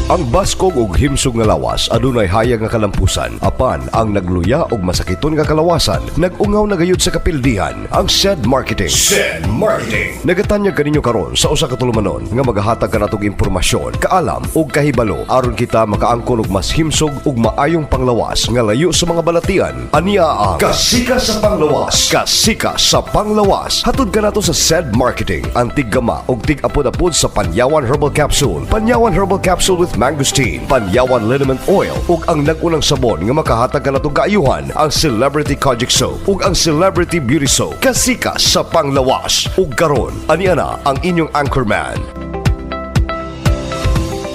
Ang baskog ug himsog nga lawas adunay hayag nga kalampusan. Apan ang nagluya og masakiton nga kalawasan nagungaw na gayud sa kapildihan. Ang SED Marketing. SED Marketing. Nagatanyag kaninyo karon sa usa ka tulumanon nga magahatag kanatog impormasyon, kaalam ug kahibalo aron kita makaangkon og mas himsog ug maayong panglawas nga layo sa mga balatian. Ania ang Kasika sa Panglawas. Kasika sa Panglawas. Hatod kanato sa SED Marketing. Ang tiggama ug tig-apod-apod sa Panyawan Herbal Capsule. Panyawan Herbal Capsule with mangosteen, Panyawan Liniment Oil ug ang nag-unang sabon nga makahatag kanatong kaayuhan, ang Celebrity Kojic Soap ug ang Celebrity Beauty Soap. Kasika sa Panglawas. Ug karon, ani ana ang inyong anchorman.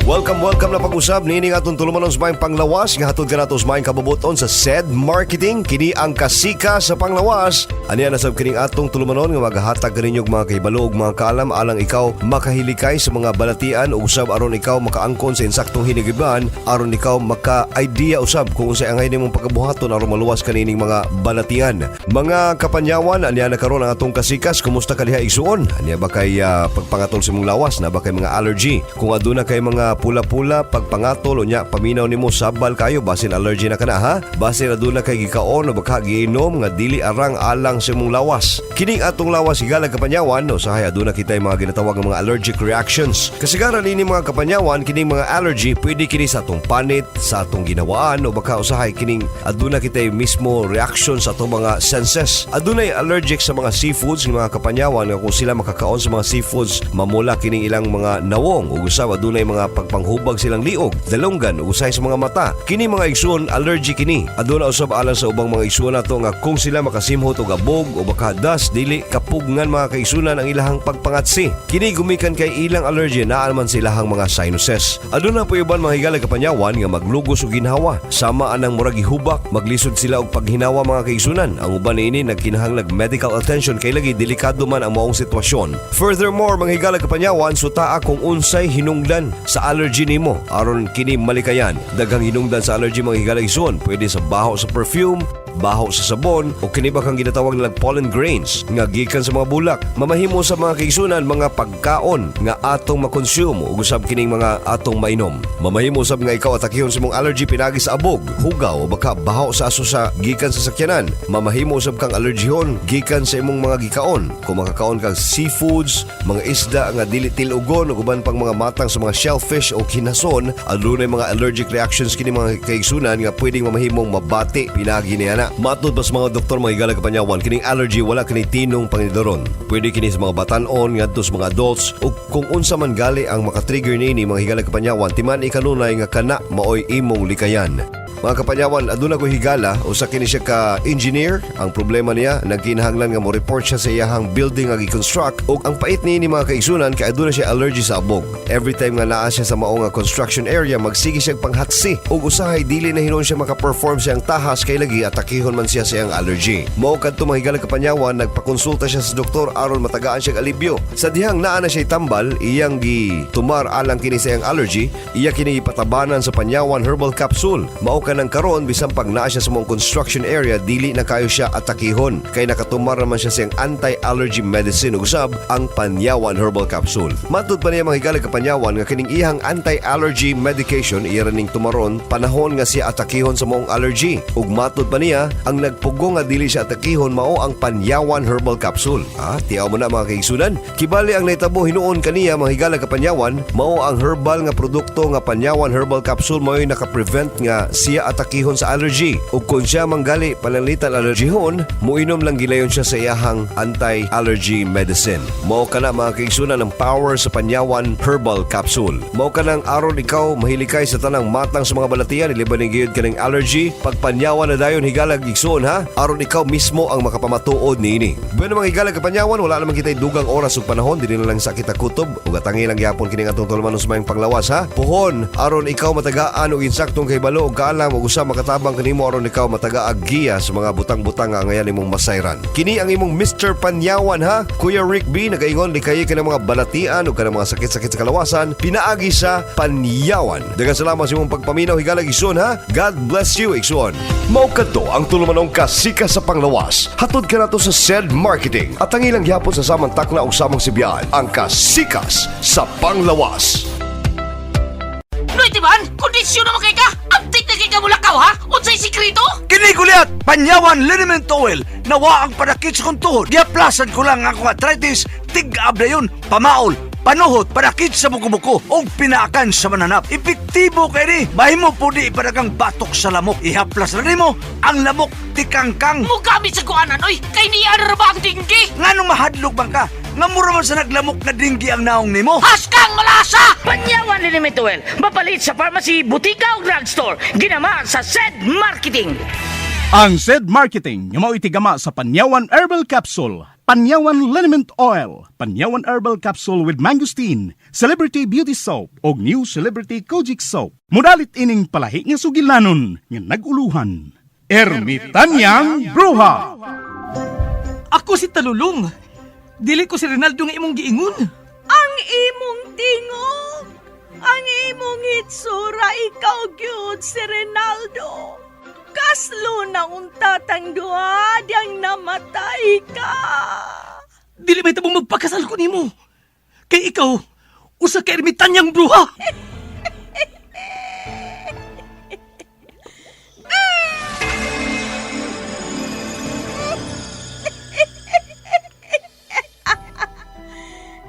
Welcome na pag-usab nining atong tulumanon sa maayong panglawas nga hatod kanato sa maayong kabubuton sa SED Marketing. Kini ang Kasika sa Panglawas. Ani ana sab kining atong tulumanon nga magahatag kaninyo mga kahibalo ug mga kaalam alang ikaw makahilikay sa mga balatian ug usab aron ikaw makaangkon sa insaktong hinigiban, aron ikaw maka-idea usab kung unsay angay nimong pagkabuhaton aron maluwas kanining mga balatian. Mga kapanyawan, ani ana karon ang atong kasikas. Kumusta ka diha igsuon? Ani ba kay pagpangatol sa imong lawas, na ba kay mga allergy? Kung aduna kay mga pula-pula pagpangatol o nya paminaw nimo sabal kayo basin allergy na kana ha, basin aduna kay gikaon o baka giinom nga dili arang alang sa imong lawas. Kining atong lawas higalag kapanyawan o sahay aduna kita mga ginatawag nga mga allergic reactions. Kasagaran ini mga kapanyawan kining mga allergy pwede kini sa atong panit, sa atong ginawaan o baka usahay kining aduna kita mismo reaction sa atong mga senses. Adunay allergic sa mga seafoods ng mga kapanyawan nga kung sila makakaon sa mga seafoods mamula kining ilang mga nawong ug usab adunay mga pagpanghubag silang liog, dalonggan ug usay sa mga mata. Kini mga igsoon allergy kini. Aduna usab alang sa ubang mga igsoon nato nga kung sila makasimhot og abog o baka das dili kapugngan mga kaigsunan ang ilahang pagpangatsi. Kini gumikan kay ilang allergy naa man sa ilahang mga sinuses. Aduna po iban mga higalag kapanyawan nga maglugos og ginhawa. Sama anang murag gihubak, maglisod sila og paghinawa mga kaigsunan. Ang uban niini nagkinahanglag medical attention kay lagi delikado man ang maong sitwasyon. Furthermore, mga higalag kapanyawan sutaa kung unsay hinungdan sa allergy nimo aron kini malikayan. Daghang hinungdan sa allergy mga higalag igsoon, pwede sa baho sa perfume, baho sa sabon o kini ba kang ginatawag nilang pollen grains nga gikan sa mga bulak. Mamahimo sa mga kaigsunan mga pagkaon nga atong makonsume ug usab kining mga atong mainom. Mamahimo sab nga ikaw atakihon sa imong allergy pinagi sa abog, hugaw o baka baho sa aso sa gikan sa sakyanan. Mamahimo sab kang allergyhon gikan sa imong mga gikaon. Kung makakaon kang seafoods, mga isda nga dili tilugon ug uban pang mga matang sa mga shellfish o kinason, adunay mga allergic reactions kini mga kaigsunan nga pwedeng mamahimong mabati pinagi niya. Matod pa sa mga doktor mga higalag kapanyawan, kining allergy wala kini tinong pangidoron. Pwede kini sa mga batan-on ngadto sa mga adults ug kung unsa man gali ang makatrigger nini mga higalag kapanyawan, timan ikanunay nga kana maoy imong likayan. Mga kapanyawan, aduna ko higala, usa kini siya ka-engineer. Ang problema niya, nagkinahanglan nga mo report siya sa iyahang building nga gi-construct ug ang pait ni mga kaigsunan kay aduna siya allergy sa abog. Every time nga naa siya sa mao nga construction area, magsige siya panghatsi ug usahay dili na hinon siya maka-perform siyang tahas kay lagi atakihon man siya sa iyang allergy. Mao kadto mga higalag kapanyawan, nagpakonsulta siya sa doktor aron matagaan siya alibyo. Sa dihang naa na siya tambal, iyang gitumar alang kini sa iyang allergy, iya kini ipatabanan sa Panyawan Herbal Capsule. Mao nang karon bisan pag naa siya sa mong construction area dili na kayo siya atakihon kay nakatumar naman siya sa anti-allergy medicine ug usab ang Panyawan Herbal Capsule. Matud pa niya mga higalag kapanyawan nga kining iyang anti-allergy medication iya ning tumaron panahon nga siya atakihon sa mong allergy ug matud pa niya ang nagpugo nga dili siya atakihon mao ang Panyawan Herbal Capsule. Tiyaw mo na mga kaigsunan, kibali ang naitabo hinuon kaniya mga higalag kapanyawan mao ang herbal nga produkto nga Panyawan Herbal Capsule mao naka-prevent nga siya atakihon sa allergy ug kung siya manggali panalitan allergyhon muinom lang gilayon siya sa iyahang anti-allergy medicine. Mao kana mga kaigsunan ng power sa Panyawan Herbal Capsule. Mao kanang aron ikaw mahilikay sa tanang matang sa mga balatian iliban ni gayud kaning allergy, pag Panyawan na dayon higalag igsoon ha, aron ikaw mismo ang makapamatuod niini. Bueno mga higalag kapanyawan, wala naman kitay dugang oras ug panahon, dili na lang sa kita kutob ug atangi lang gyapon kining atong tulumanon sa mayong panglawas ha. Puhon aron ikaw matagaan og insaktong kahibalo ug kaalam ug usab makatabang kanimo aron ikaw mataga giya sa mga butang-butang nga ngayon imong masayran. Kini ang imong Mr. Panyawan ha. Kuya Rick B nagaingon likay ka ng mga balatian ug kanang mga sakit-sakit sa kalawasan pinaagi sa Panyawan. Daghang salamat sa imong pagpaminaw higalag igsoon ha. God bless you igsoon. Mao kadto ang tulumanong Kasika sa Panglawas. Hatod ka nato sa SED Marketing at ang ilang gyapon sa samang takna ug samang sibyan ang Kasikas sa Panglawas. timan, kondisyon naman kay ka. Update na kay ka mulakaw ha? Unsay sikreto? Kini kuliat, panyawan liniment oil, nawa ang panakit sa kong tuhod. Diaplasan ko lang ang arthritis, tig-ab na yun, pamaol, panuhot, panakit sa buko-buko, o pinaakan sa mananap. Epektibo kay ni, mahimo po di padagang batok sa lamok. Ihaplas na mo ang lamok tikangkang. Mugamit sa kuanan, oy. Kay niya na ba ang dinggi? Nga nung mahadlok bang ka, nga mura man sa naglamok na dinggi ang naong nimo. Haskang malasa! Panyawan liniment oil. Mapalit sa pharmacy, butika o drugstore. Ginama sa SED Marketing. Ang SED Marketing yung mauitigama sa Panyawan Herbal Capsule, Panyawan Liniment Oil, Panyawan Herbal Capsule with Mangosteen, Celebrity Beauty Soap, o New Celebrity Kojic Soap. Mudalit ining palahi nga sugilanon nga naguluhan. Ermitanyang Bruha. Ako si Talulong. Dili ko si Rinaldo nga imong giingon. Ang imong tingog, ang imong hitsura, ikaw gyud si Rinaldo. Kaslo na unta tangduha, diyang namatay ka. Dili may tabong magpakasal ko nimo. Kay ikaw, usa ka ermitanyang bruha.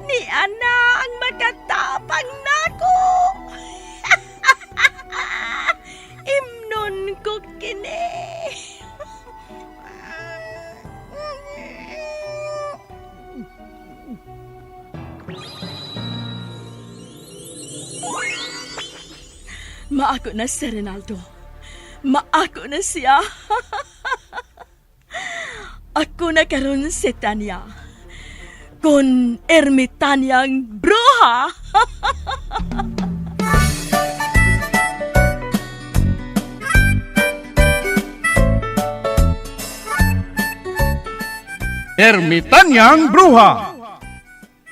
Ni ana ang makatapang nako. Imnon ko kini. Maako na si Rinaldo. Maako na siya. Ako na karon si Tanya. Kon ermitanyang bruha. Ermitanyang Bruha.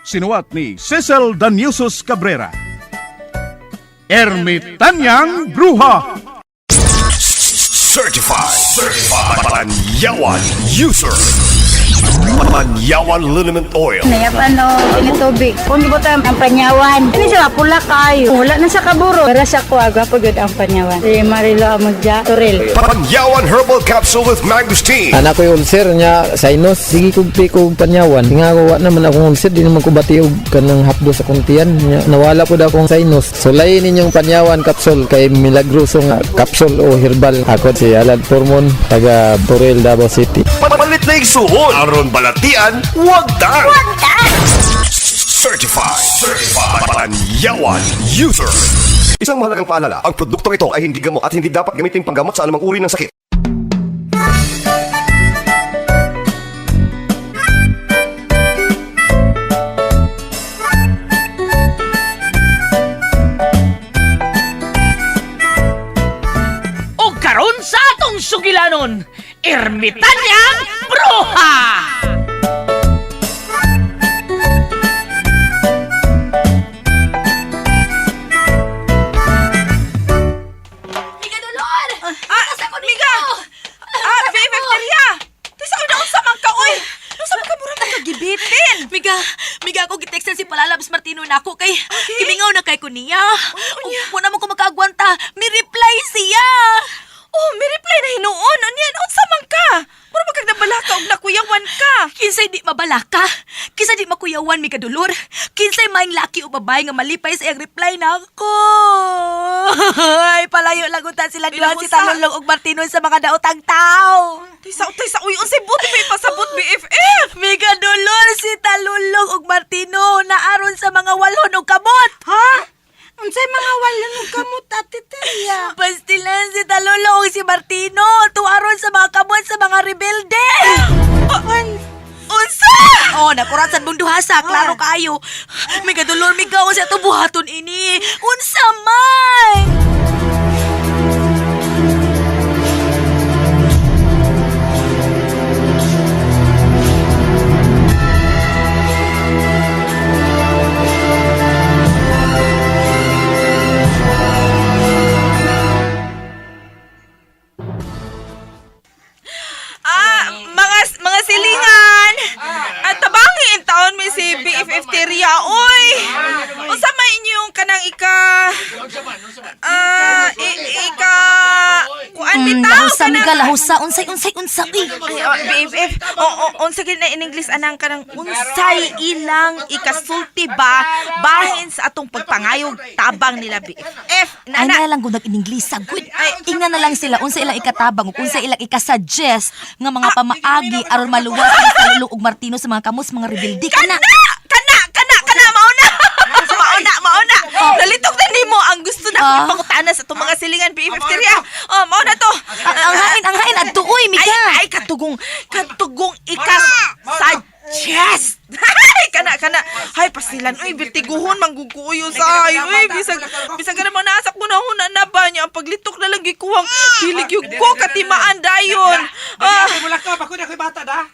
Sinuwat ni Cecil Daniusos Cabrera. Ermitanyang Bruha. Certified Panyawan User. Panyawan Liniment Oil. Nayapan no, ini tubig. Kung gibutan ang panyawan, ini siya pula kayo. Wala na sa kaburo. Para sa kuwaga po yun ang panyawan. Si Marilo Amagja, Toril. Panyawan Herbal Capsule with Mangosteen. Anak ko yung ulcer niya, sinus. Sige ko pikog panyawan. Nga ko naman akong ulcer, di naman ko batiog kanang hapdo sa kuntian. Nawala po daw akong sinus. So layin ninyong panyawan capsule kay milagrosong capsule o herbal. Ako si Alad Pormon, taga Toril, Davao City. Palit na igsuon. Aron balatian, wag tan. Certified Panyawan User. Isang mahalagang paalala, ang produktong ito ay hindi gamot at hindi dapat gamitin panggamot sa anumang uri ng sakit. O karon sa atong sugilanon, ermitanyang bruha! Miga Dolor! Miga! Befteria! Tisa ko daon sa mangkaoy! Nusa ka mura nakagibitin! Miga ako gitextan si Palalabs Martino na ako kay kimingaw na kay kuniya. Wala mo ko makagwanta, mi reply siya. Oh, may reply na hinuon. Aniyan, unsa man ka? Mura magkag nabalaka og nakuyawan ka. Kinsay di mabalaka, kinsa di makuyawan mi kadulor. Kinsay maing laki o babae nga malipay sa iyang reply na ako. Ay, palayo lagutan sila duha si Talulong ug Martino sa mga daotang tao. Tisa, uy, unsay buti may pasabot BFF. Mi kadulor si Talulong ug Martino naaron sa mga walhon og kamot. Ha? Unsay mga walang kamot ati Teria? Pastilan si Talulong ug si Martino tuaron sa mga kamot sa mga rebelde. Unsa? Oh, napurasan mong duhasa, klaro kayo. May kadulor mi gaon sa tubuhaton ini. Unsa man? Mga silingan! At tabangi in taon may si BFF Teria, oy! Unsa may inyong kanang Kuan bitaw. Lahusa, Miga, lahusa. Unsay. BFF, unsa gid na in English anang kanang unsay ilang ikasulti ba bahin sa atong pagpangayog tabang nila BFF. Ay na lang kung nag-in-English. Good. Inga na lang sila. Unsa ilang ikatabang. Unsa ilang ikasuggest nga mga pamaagi aron maluwas ang Talulong ug Martino sa mga kamus, mga rebelde. Kana! Mauna. Nalitok na nimo ang gusto na akong ipangutana sa itong mga silingan BFF Teriya. Mauna to. Ang hain adto uy, Miga. Ay, katugong ikas suggest. Kana. Hay, pasilan. Uy, birtiguhon, mangguguyo sa ay. Uy, bisag ka naman nasak mo na huna na ba niya. Ang paglitok na lang gikuwang dilig yung ko katimaan dayon. Wala ka, bako na ko'y bata da.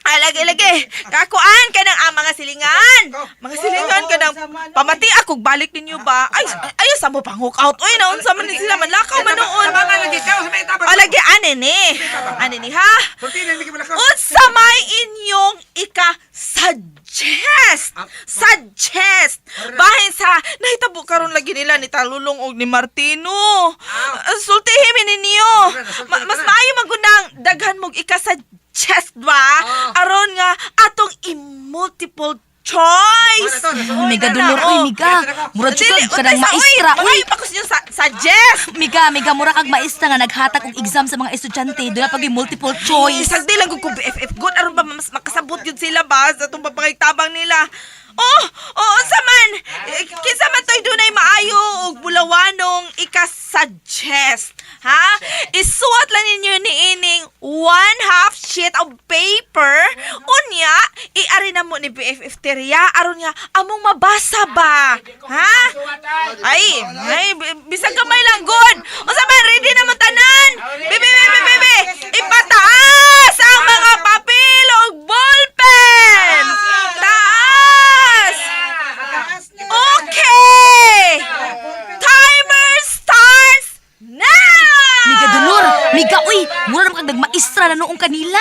Lagi. Kakuan ka ng mga silingan. Mga silingan ka ng pamati ako. Balik ninyo ba? Ay, sa mo pang hook out. Uy, naon sa man sila. Manlakaw man noon. Lagi, ani ni ha? Unsa may inyong suggest bahin sa nahitabo karon lagi nila ni Talulong og ni Martino. Sultihin ninyo. Mas maayo magunang daghan mog ika-suggest ba aron nga atong multiple choice. Miga dulor uy, Miga. Murag jud ka kanang maestra uy. Bakos niyo suggest. Miga, mura kag maestra nga naghatag og exam sa mga estudyante. Doon pag multiple choice. Sagdi lang ko BFF good aron ba mas makasabot yun sila ba sa itong papakaitabang nila. Sa man. Kinsa man to'y dunay maayo og bulawanong ika-suggest. Ha? Isuot lang ninyo ni ining 1/2 sheet of paper. Unya, iari na mo ni BFF Teriya aron nga among mabasa ba? Ha? Ay, bisag kamay lang good. Unsa man ready na mo tanan? Bebe. Ipataas ang mga papel ug ballpen. Taas. Okay. Timer starts now. Miga dulor. Miga uy, mura naman kag nagmaestra na noong kanila.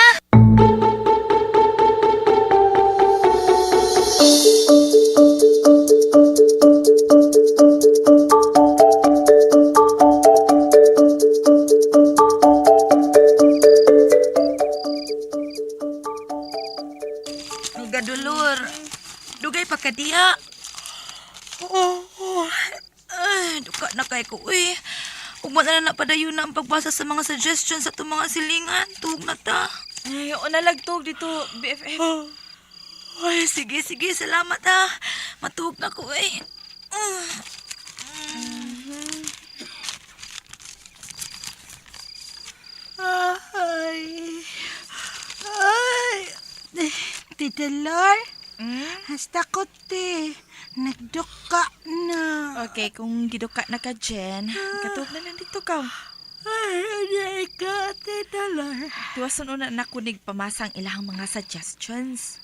Miga dulur. Dugay pa ka diha. Duka na kay ko uy. Ug mo na napadayon na ang pagbasa sa mga suggestions sa itong mga silingan. Tuhog na ta. Ay, o nalagtog dito, BFF. Ay, sige. Salamat ha. Matuhog na ko eh. Tita Lor, hasta ko nagduka na. Okay, kung giduka na ka, Jen, katog na lang dito ka. Ay, ka, Tita Lor. Tuwason una na kunig pamasang ilahang mga suggestions.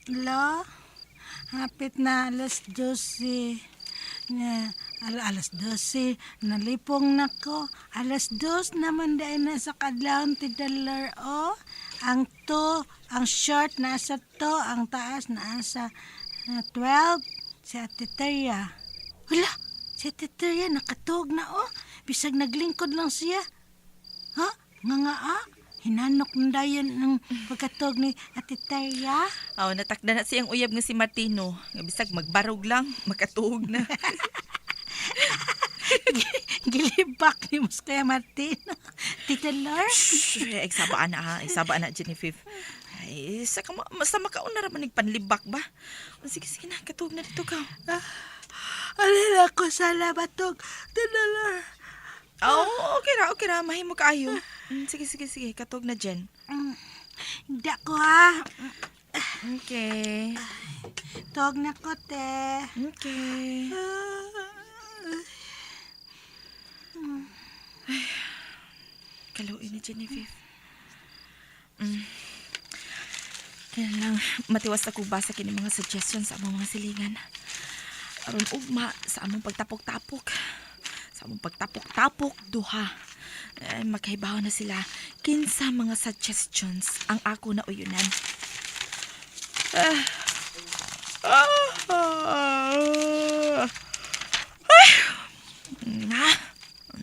Lo, hapit na alas 12. Alas 12, nalipong na ko. Alas 2 naman dahil nasa kadlaon, Tita Lor, oh. Ang short nasa to, ang taas nasa 12. Si Ate Terya. Wala, si Ate Terya nakatog na, oh. Bisag naglingkod lang siya. Ha? Nga. Hinanok ng dayon ng pagkatog ni Ate Terya. Natakda na siyang uyab nga si Martino. Nga bisag magbarog lang, makatuhog na. Gilibak ni Mus kaya Martino. Tita Lor. Isabaan na, Jennifer. Ay, sa makaon na raman nagpanlibak ba? Sige na, katuhog na dito ka. Alala ko sa labatog. Tita Lor. Okay ra. Mahimo kaayo. Sige. Katog na, Jen. Hindi ko ha. Okay. Tog na ko, te. Okay. Kaluin ni Genevieve. Kaya lang, matiwas na ko basa kini mga suggestions sa among mga silingan. Aron ugma sa among pagtapok-tapok. Sa among pagtapok-tapok, duha. Makahibaw na sila kinsa mga suggestions ang ako na uyunan.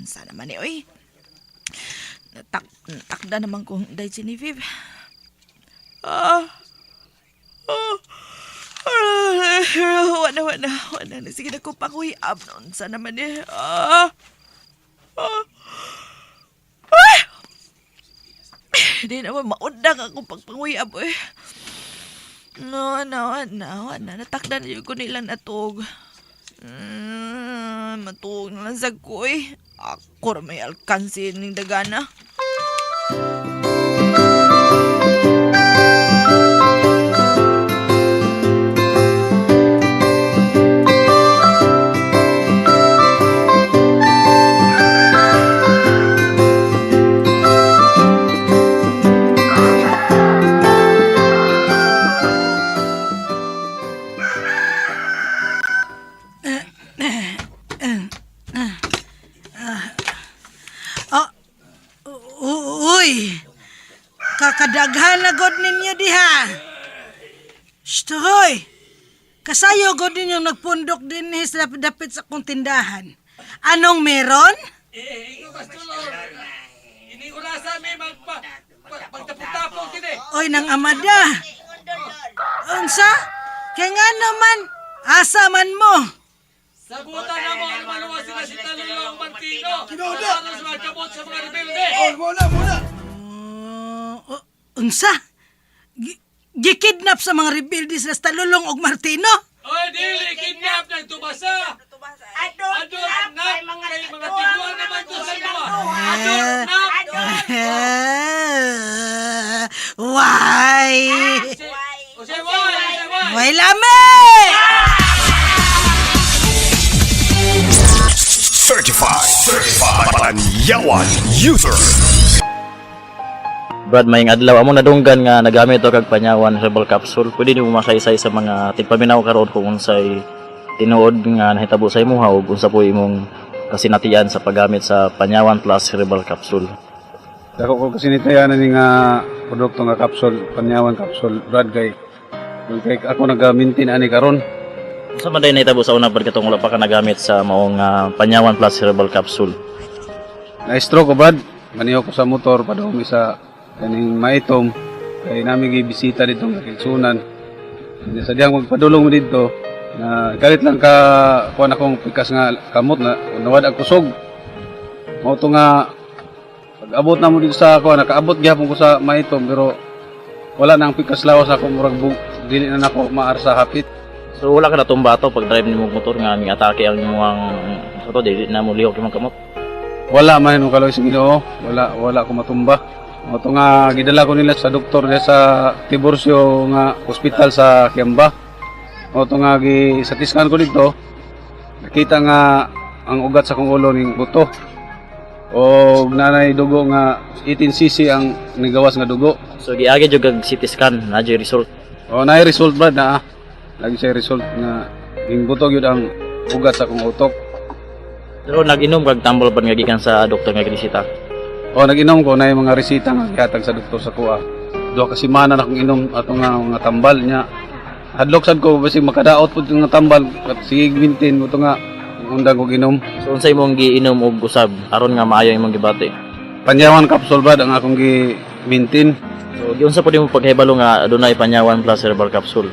Sana man ni, oy. Natakda naman kong day Genevieve. Wala. Sige na ko pakuyab noon. Sana man ni. Hindi naman maundang ako pagpanguyab, eh. No. Natakda na yung ko nilang natog. Matug na lang sa koy. Ako may alkansin ng dagana. Uy! Kakadaghan na god ninyo diha. Hoy! Kasayo god ninyong nagpundok din sa dapit sa kong tindahan. Anong meron? Ini urasa may magtapong-tapong kini. Oy, nang amada. Unsa? Kaya nga naman, asa man mo. Sabutan na mo ang maluwa sila si Talulong Martino. Para sa magkabot sa mga rebelde. Unsa? Gikidnap sa mga rebelde sa Talulong og Martino? Oy, dili kidnap ng tubasa. Adot na kay mga tiguan naman to sa iba. Why? Why? Why lame? Certified Panyawan User. Brad, may adlaw amo nadunggan nga nagamit to kag Panyawan herbal capsule. Pwede nimo masaysay sa mga tigpaminaw karon kung unsay tinuod nga nahitabo sa imuha ug unsa po imong kasinatian sa paggamit sa Panyawan Plus herbal capsule. Dako ko kasinitayanan ni nga produkto nga capsule, Panyawan capsule, Brad, kay ako nag-maintain ani karon. Unsa man day nahitabo sa una Brad katong wala pa ka nagamit sa maong Panyawan Plus herbal capsule? Na-stroke ko, Brad. Maniho ko sa motor padumi sa kaning maitom kay nami gibisita dito nga Kilsunan. Sadyang magpadulong mo dito na kalit lang ka kuan akong pikas nga kamot na nawad ang kusog. Mao to nga pag-abot na mo dito sa kuan nakaabot gyapon ko sa maitom pero wala nang pikas lawas ako murag dili na nako maar sa hapit. So wala ka natumba to pag drive nimo motor nga ning atake ang imong so dili na mo lihok imong kamot. Wala man nung kaloy sa Ginoo, wala ko matumba. Mao to nga gidala ko nila sa doktor diya sa Tiburcio nga ospital sa Kiamba. Mao to nga gisatiskan ko dito. Nakita nga ang ugat sa kong ulo ning buto. O nanay dugo nga 18cc ang nigawas nga dugo. So giagi jud kag CT scan na jud result. O naay result, Brad, na lagi siya result nga ning buto gyud ang ugat sa kong utok. Pero nag-inom kag tambol ba nga gikan sa doktor nga ginisita? O nag-inom ko na yung mga resita nga gihatag sa doktor sa kuha. Duha ka semana na akong inom ato nga mga tambal niya. Hadlok sad ko basi makadaot pud nga tambal at sige maintain mo to nga undang ko ginom. So unsay imong giinom og usab aron nga maayo imong gibati? Panyawan capsule, Brad, ang akong gi-maintain. So giunsa pud imong paghibalo nga adunay Panyawan Plus herbal capsule?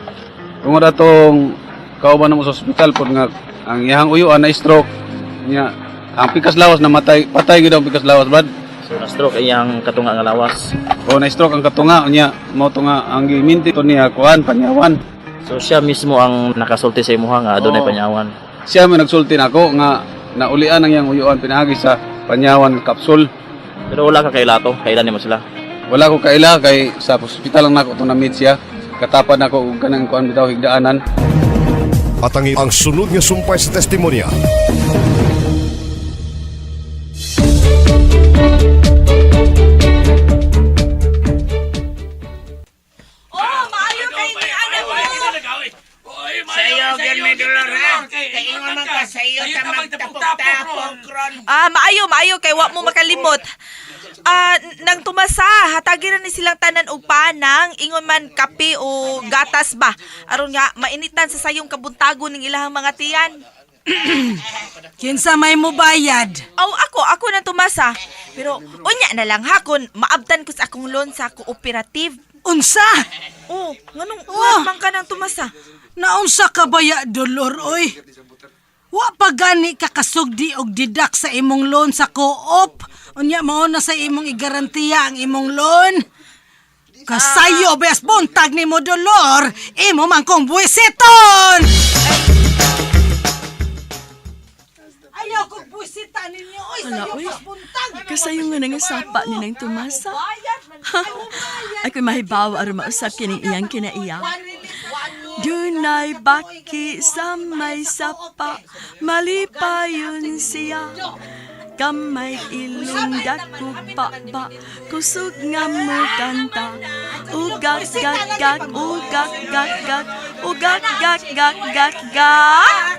Kung atong kauban mo sa ospital pud nga ang iyang uyuan na stroke niya ang pikas lawas na patay gyud ang pikas lawas, Brad. So na-stroke iyang katunga nga lawas. O na-stroke ang katunga niya mao to nga ang gi-maintain to niya kuan Panyawan. So siya mismo ang nakasulti sa imuha nga adunay Oo. Panyawan. Siya may nagsulti nako nga naulian ang iyang uyuan pinagi sa Panyawan capsule. Pero wala ka kailato, kailan nimo sila? Wala ko kaila kay sa ospital lang nako to na meet siya. Katapad nako og kanang kuan bitaw higdaanan. Patangi ang sunod nga sumpay sa testimonya. Oh, maayo kay ni anak mo. Sa'yo, Germe Dolor, ha? Kaingon man ka sa'yo ta magtapok-tapok, Kron. Maayo kay wa mo makalimot. Nang tumasa, hatagi ra ni silang tanan og panang, ingon man kape o gatas ba. Aron nga mainitan sa sayong kabuntagon ning ilahang mga tiyan. Kinsa may mo bayad? Aw, ako na Tomasa. Pero unya na lang ha kung maabtan ko sa akong loan sa cooperative. Unsa? Oh, nganong Oh. man ka ng Tomasa? Naunsa ka baya, Dolor, oy? Wa pa gani ka kasugdi og didak sa imong loan sa co-op. Unya mao na sa imong igarantiya ang imong loan. Kasayo bes buntag ni mo, Dolor. Imo man kong buwisiton. Ayaw kong buwisita ninyo, oy. Sayo pas buntag. Kasayo nga nang sapa ni nang Tomasa. Ako'y mahibawa aron mausap kining iyang kinaiya. Dunay baki sa may sapa, malipayon siya. Kamay ilong dako pa, kusog nga mo kanta. Ugak gak gak, ugak gak gak, ugak gak gak gak gak.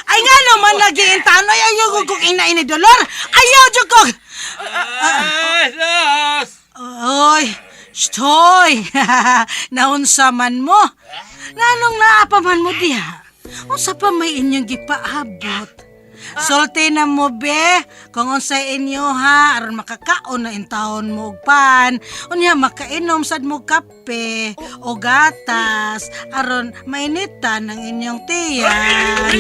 Ay nga naman nagiintanoy. Ayaw kong inain ni Dolor. Ayaw dyan ko. Sus! Oy, stoy. Naunsa man mo. Nanong naapaman mo diha. Unsa pa may inyong gipaabot? Sulti na mo be, kung unsay inyo ha, aron makakaon na intawon mo og pan, unya makainom sad mo kape o gatas, aron mainitan ang inyong tiyan.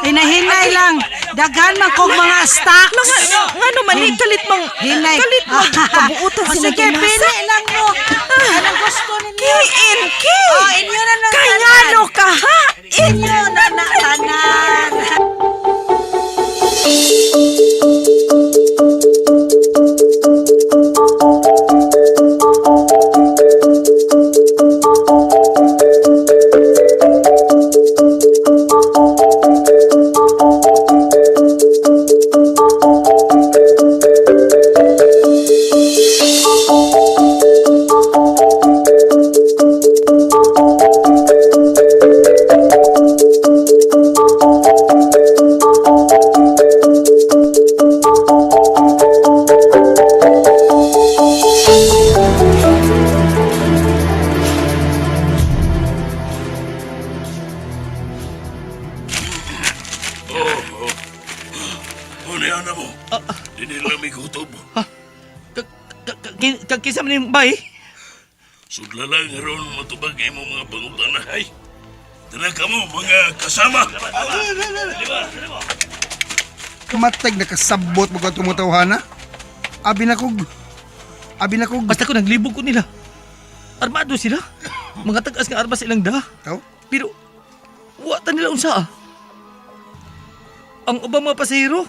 Hinay lang. Daghan man kog mga stocks. Ngano man ni kalit mang Hinay. kalit mang kabuutan sila Sige, pili lang mo. Anong gusto ninyo? Ki! Oh, inyo na lang Kay tanan. ngano ka ha? Inyo na tanan. Kisa man yung bay? Sudla lang aron matubag mo mga pangutana. Ay, tala ka mo mga kasama. Kamatag na kasabot mo ka tumutawhana. Abi na kog. Basta ko naglibog ko nila. Armado sila. Mga tagas nga armas ilang da. Tao? Pero, wata nila unsa ah. Ang ubang mga pasahero,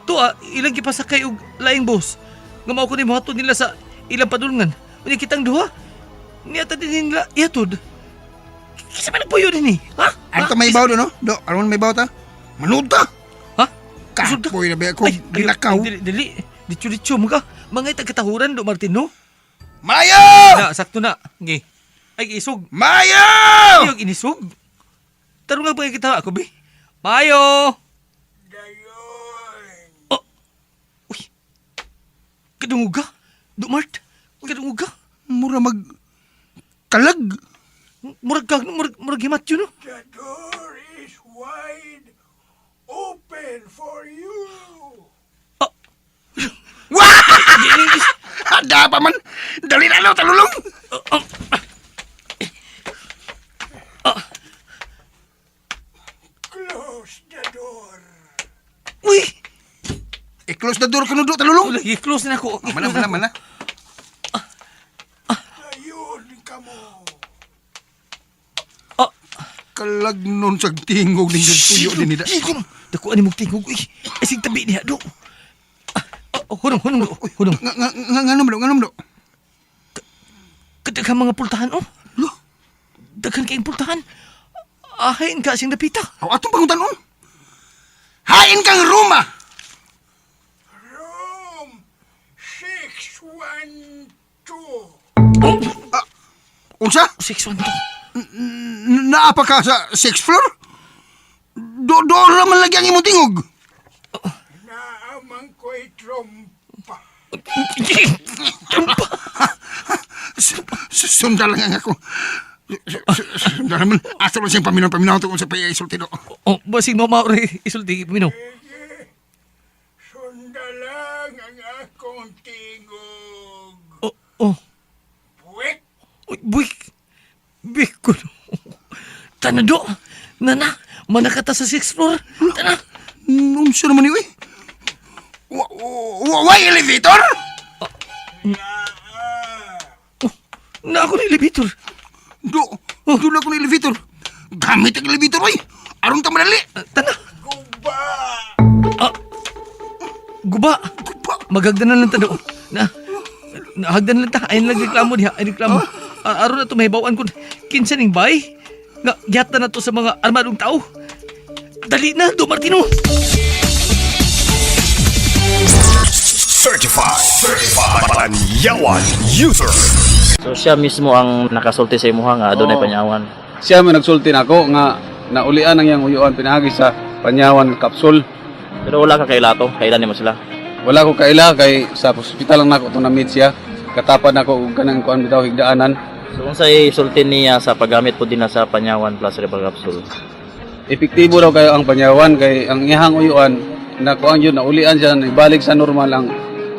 to ilang kipasakay og laing boss. Nga mao ko ni mohato nila sa ilang padulngan. Unya kitang duha. Niyata din nila iatod. Kisa man nagpuyo din eh. Ha? Ano may baw do no? Do, aron may baw ta? Manuta. Ha? Kapoy na ba ako ginakaw. Dili. Dicho-dicho mo ka. Mga itagkatahuran do Martino. Mayo! Na, sakto na. Ngi. Ay, isog. Mayo! Iyog inisog. Tarong lang pa kita ako, be. Mayo! Oh. Uy. Kadungog ka? Mart? Kadungog ka? Mura mag kalag. Murag himat yun, no? The door is wide open for you. Ada pa man. Dali na talulong. Close the door. Uy! I-close the door kuno do talulong. Lagi, close na ako. Mana. Ayun ka mo. Kalag nun sa tingog ning tuyo din nila. Dako ani mong tingog. Uy! Asing tabi niya, do. Hunong, do. Hunong. Nganom do. Kadaghang mga pultahan, oh. Lo. Daghan kayong pultahan. Ahain ka sing napita. Aw atong panguntanon. Hain kang Roma. Room 612. Unsa? 612. Naapa ka sa 6th floor? Do raman lagi ang imong tingog. Naamang ko'y trompa. Sundal lang ako. Sundal naman. Asa lang siyang paminaw-paminaw tungkol sa paya isulti do. Oh, basig mo mauri isulti minaw. Sundal lang ang akong tingog. Oh. Buwik! Uy, buik. Biko. Tanado. Nana, manakata sa 6th floor. Tana. Siya naman yun eh. Why elevator? Na ako ng elevator. Do na ako ng elevator. Gamit ang elevator, oy. Aron ka madali. Tana. Guba. Magagdan na lang tano. Nahagdan lang ta. Ayun lang reklamo diha. Ay reklamo. Aron na to mahibawaan ko. Kinsa ning bay. Nga giyata na to sa mga armadong tao. Dali na, Do Martino. Certified Panyawan User. So siya mismo ang nakasulti sa imuha nga adunay panyawan. Siya may nagsulti na ako nga naulian ang iyang uyuan pinagi sa Panyawan Capsule. Pero wala ka kay lato, kailan nimo sila? Wala ko kaila kay sa hospital lang nako to na-meet siya. Katapad nako og kanang kuan bitaw higdaanan. So unsay sulti niya sa paggamit po din na sa Panyawan Plus Herbal Capsule? Epektibo daw kayo ang Panyawan kay ang iyang uyuan na kuan yun naulian siya ibalik sa normal ang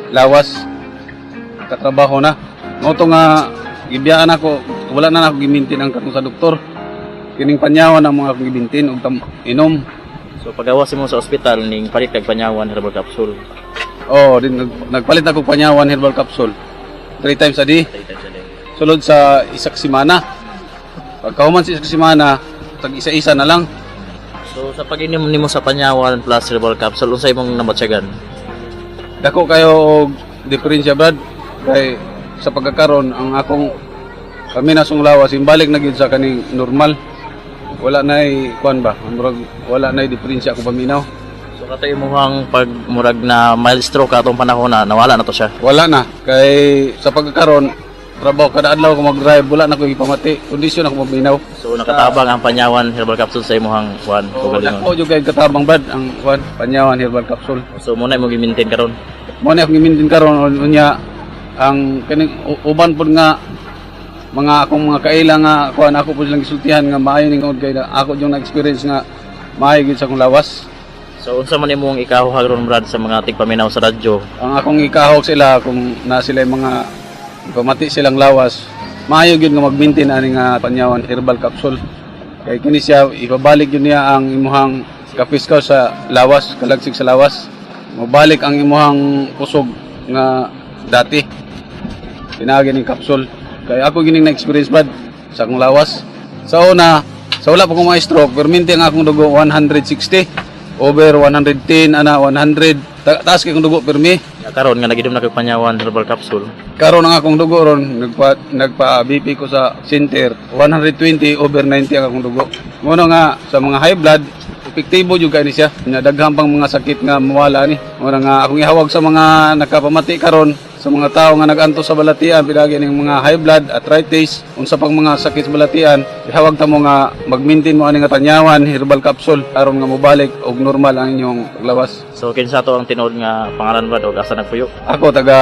lawas katrabaho na. Mo to nga gibiyaan ako wala na ako gimintin ang katong sa doktor. Kining Panyawan ang mga akong gibintin og inom. So pagawas mo sa ospital ning palit kag Panyawan Herbal Capsule. Oh, din nagpalit ako Panyawan Herbal Capsule 3 times a day. Sulod sa isak semana. Pagkahuman sa isak semana, tag isa-isa na lang. So sa pag-inom nimo sa Panyawan Plus Herbal Capsule unsay mong namatsagan? Dako kayo og diferensya brad kay sa pagkakaron ang akong kami nasong lawas imbalik na gyud sa kaning normal. Wala nay kuan ba? Murag wala nay diferensya ako paminaw. So kato imuhang pagmurag na mild stroke atong panahon na nawala na to siya. Wala na kay sa pagkakaron trabaho kada adlaw ko mag-drive wala na ko ipamati. Kondisyon ako maminaw. So nakatabang ang Panyawan Herbal Capsule sa imuhang kuan kaugalingon. Ako jud kay katabang brad ang kuan Panyawan Herbal Capsule. So muna mo gi-maintain karon. Mo na ako gimintin karon unya ang kaning uban pud nga mga akong mga kaila nga kuan ako pud lang gisultihan nga maayo ning kay ako yung na-experience nga maayo gid sa akong lawas. So unsa man imong ikahuhag ron brad sa mga tigpaminaw sa radyo? Ang akong ikahog sila kung na sila mga pamati silang lawas, maayo gyud nga mag-maintain ani nga Panyawan Herbal Capsule. Kay kini siya ibabalik yun niya ang imuhang kapiskaw sa lawas, kalagsig sa lawas. Mabalik ang imuhang kusog nga dati. Pinagi ning capsule. Kaya ako gining na-experience bad sa akong lawas. Sa una, sa wala pa ko mga stroke, perminti ang akong dugo 160 over 110 ana 100 taas kay akong dugo permi. Karon nga nagidom na kay Panyawan Herbal Capsule. Karon ang akong dugo ron nagpa BP ko sa center 120 over 90 ang akong dugo. Ngono nga sa mga high blood epektibo jud kay ni siya. Nya daghang pang mga sakit nga mawala ni. Ngono nga akong ihawag sa mga nakapamati karon sa mga tao nga naganto sa balatian pinagi ning mga high blood, arthritis, unsa pang mga sakit sa balatian, ihawag ta mo nga mag-maintain mo ani nga Panyawan Herbal Capsule aron nga mobalik og normal ang inyong paglawas. So kinsa to ang tinuod nga pangalan ba o asa nagpuyo? Ako taga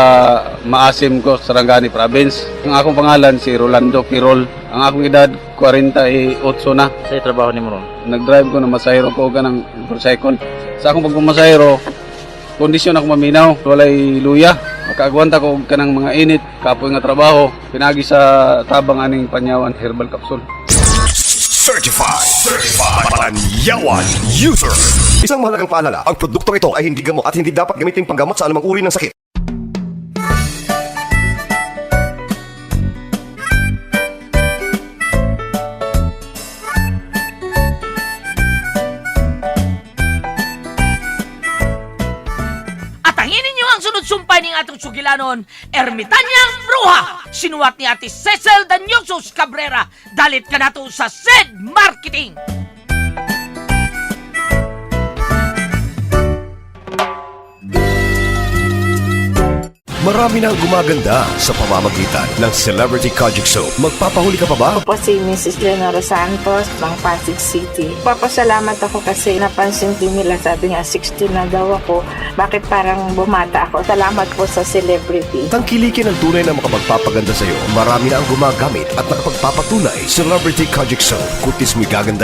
Maasim ko, Sarangani Province. Ang akong pangalan si Rolando Pirol. Ang akong edad 48 na. Sa trabaho nimo ron? Nag-drive ko na masahero ko kanang motorcycle. Sa akong pagpumasahero, kondisyon ako maminaw, walay luya. Makaagwanta ko og kanang mga init, kapoy nga trabaho, pinagi sa tabang aning Panyawan Herbal Capsule. Certified Panyawan User. Isang mahalagang paalala, ang produktong ito ay hindi gamot at hindi dapat gamitin panggamot sa anumang uri ng sakit. Sumpay ning atong sugilanon, Ermitanyang Bruha, sinuwat ni Ate Cecil Danyosos Cabrera, dalit ka nato sa SED Marketing. Marami na ang gumaganda sa pamamagitan ng Celebrity Kojic Soap. Magpapahuli ka pa ba? Ako po si Mrs. Leonora Santos ng Pasig City. Papasalamat ako kasi napansin din nila, sabi nga 60 na daw ako. Bakit parang bumata ako? Salamat po sa celebrity. Tangkilikin ang tunay na makapagpapaganda sa iyo. Marami na ang gumagamit at nakapagpapatunay. Celebrity Kojic Soap. Kutis mo'y gaganda